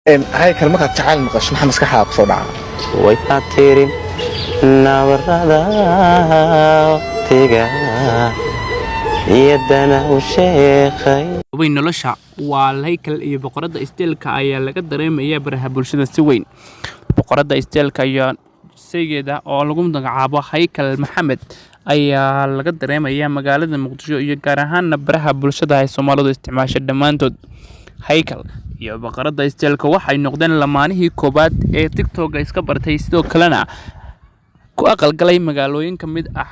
هاي كلمة تعال مقاش محمد كحاب صدع ويكاتيرين نوردا تيجا يدنا وشيخي weyn nolosha waa haykal iyo boqorada isteelka ayaa laga dareemayaa baraha bulshada si weyn boqorada isteelka iyo saygeeda oo lagu magacaabo haykal maxamed ayaa laga dareemayaa magaalada muqdisho iyo gaar ahaan baraha bulshada ay Soomaalidu isticmaasho dhamaantood haykal iyo boqorada isteelka waxay noqdeen lamaanihii koobaad ee TikTok iska bartay sidoo kalena ku aqalgalay magaalooyin kamid ah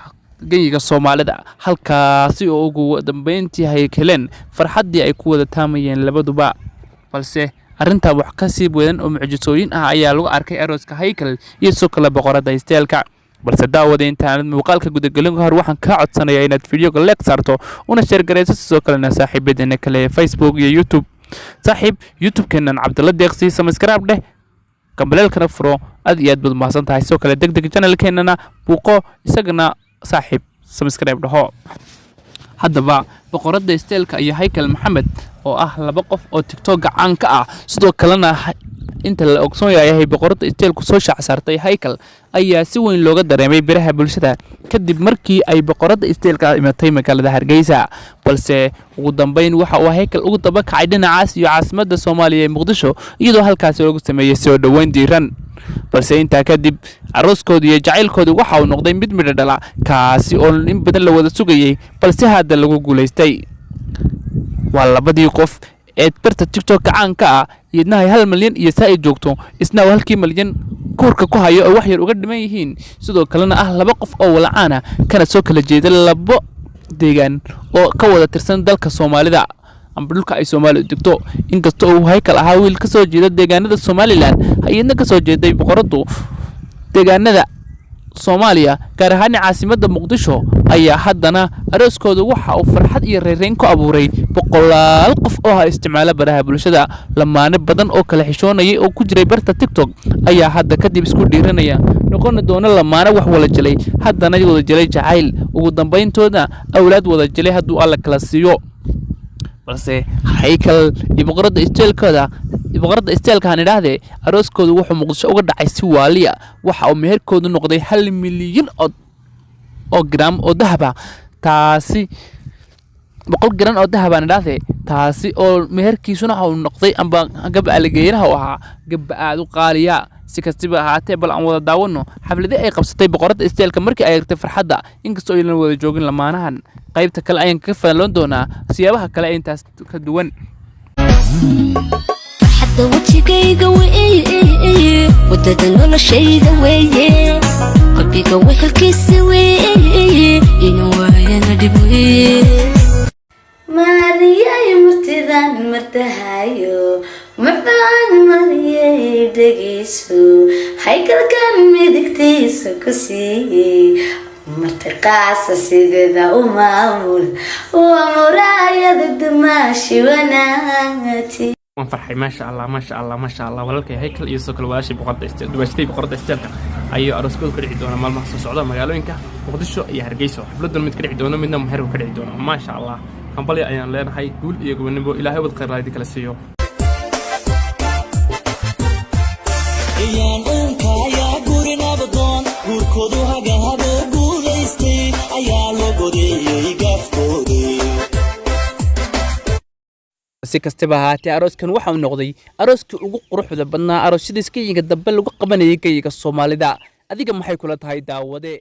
geyiga Soomaalida halkaasi oo ugu dambeyntii haykaleen farxadii ay ku wada taamayeen labaduba balse arinta wax ka sii weyn oo mucjisooyin ah ayaa lagu arkay arooska haykal iyo soo kala boqorada isteelka balse daawada intaan muuqaalka gudagalin hor waxaan ka codsanayaa inaad fiidiyoga like saarto una share gareyso sidoo kalena saaxiibadeena kale Facebook iyo YouTube saaxiib YouTube-keenan Cabdalla Deeqsi subscribe dheh kambalelkana furo aad iyo aad baad mahadsan tahay sidoo kale degdeg channel-keenana buuqo isagana saaxiib subscribe dhaho haddaba boqorada isteelka iyo haykal maxamed oo ah laba qof oo TikTok caan ka ah sidoo kalena inta la ogsoon yahay boqorada isteelku soo shaac saartay haykal ayaa si weyn looga dareemay baraha bulshada kadib markii ay boqorada isteelka imatay magaalada Hargeysa balse ugu dambeyn waxa uu haykal ugu daba kacay dhinacaas iyo caasimadda Soomaaliya ee Muqdisho iyadoo halkaas lagu sameeyay soo dhaweyn diiran balse inta kadib arooskooda iyo jacaylkooda waxa uu noqday mid midho dhala kaasi oo in badan la wada sugayay balse hadda lagu guuleystay waa labadii qof ee barta TikTok caanka ah iyadna 1 milyan iyo saa ay joogto isna 1 milyan koorka ku hayo oo wax yar uga dhiman yihiin sidoo kalena ah laba qof oo walacana kana soo kala jeeda labo deegaan oo ka wada tirsan dalka Soomaalida dhulka ay Soomaalidu degto inkastoo uu haykal ahaa wiil ka soo jeeda deegaanada Somaliland hay'adna ka soo jeeday boqoradu deegaanada Soomaaliya gaar ahaan caasimadda Muqdisho ayaa haddana arooskooda waxa uu farxad iyo reereyn ku abuuray boqolaal qof oo isticmaala baraha bulshada lamaane badan oo kala xishoonayay oo ku jiray barta TikTok ayaa hadda kadib isku dhiiranaya noqon doona lamaane wax wala jelay haddana wada jelay jacayl ugu dambeyntoodna awlaad wada jelay hadduu alla kala siiyo balse haykal iyo boqorada isteelka aan idhaahdee arooskoodu wuxuu Muqdisho uga dhacay si waaliya waxa uu meherkoodu noqday 1 milyan oo gram oo dahab ah taasi 100 gram oo dahab aan idhaahdee taasi oo meherkiisuna uu noqday amba gab aligeeynaha oo ahaa gab aad u qaaliya si kastaba ahaatee bal aan wada daawano xafladii ay qabsatay boqorada isteelka markii ay aragtay farxadda inkastoo ay wada joogin lamaanahan qaybta kale ayaan ka faalan doonaa siyaabaha kale intaas ka duwan farxadda wajigayga weeye wadada noloshayda weeye qalbiga wehelkiisa weeye inuu waayana dhib weeye mariyay murtidan martahayo macaan mariyay dhegeyso haykalkan midigtiisa ku siiyey martiqaasa sideeda u maamul waa muraayada dumaashi wanaagti waan farxay maasha Allah walaalkay haykal iyo soo kala walaashay boqorada isteelka ayuu arooskooda ka dhici doona maalmaha soo socda magaalooyinka Muqdisho iyo Hargeysa xafladan mid ka dhici doona midna meher ka dhici doona maasha Allah hambali ayaan leenahay guul iyo gobonimo Ilaahay wad khayr raadi kala siiyo ayaan kaya gurinaba doon gurkoodu hagahabo guuleystay ayaa loo godeeyay gafkoodii si kastaba ahaatee arooskan waxa uu noqday arooskii ugu quruxda badnaa aroosyada iska yiga dambe lagu qabanayay geyiga Soomaalida adiga maxay kula tahay daawade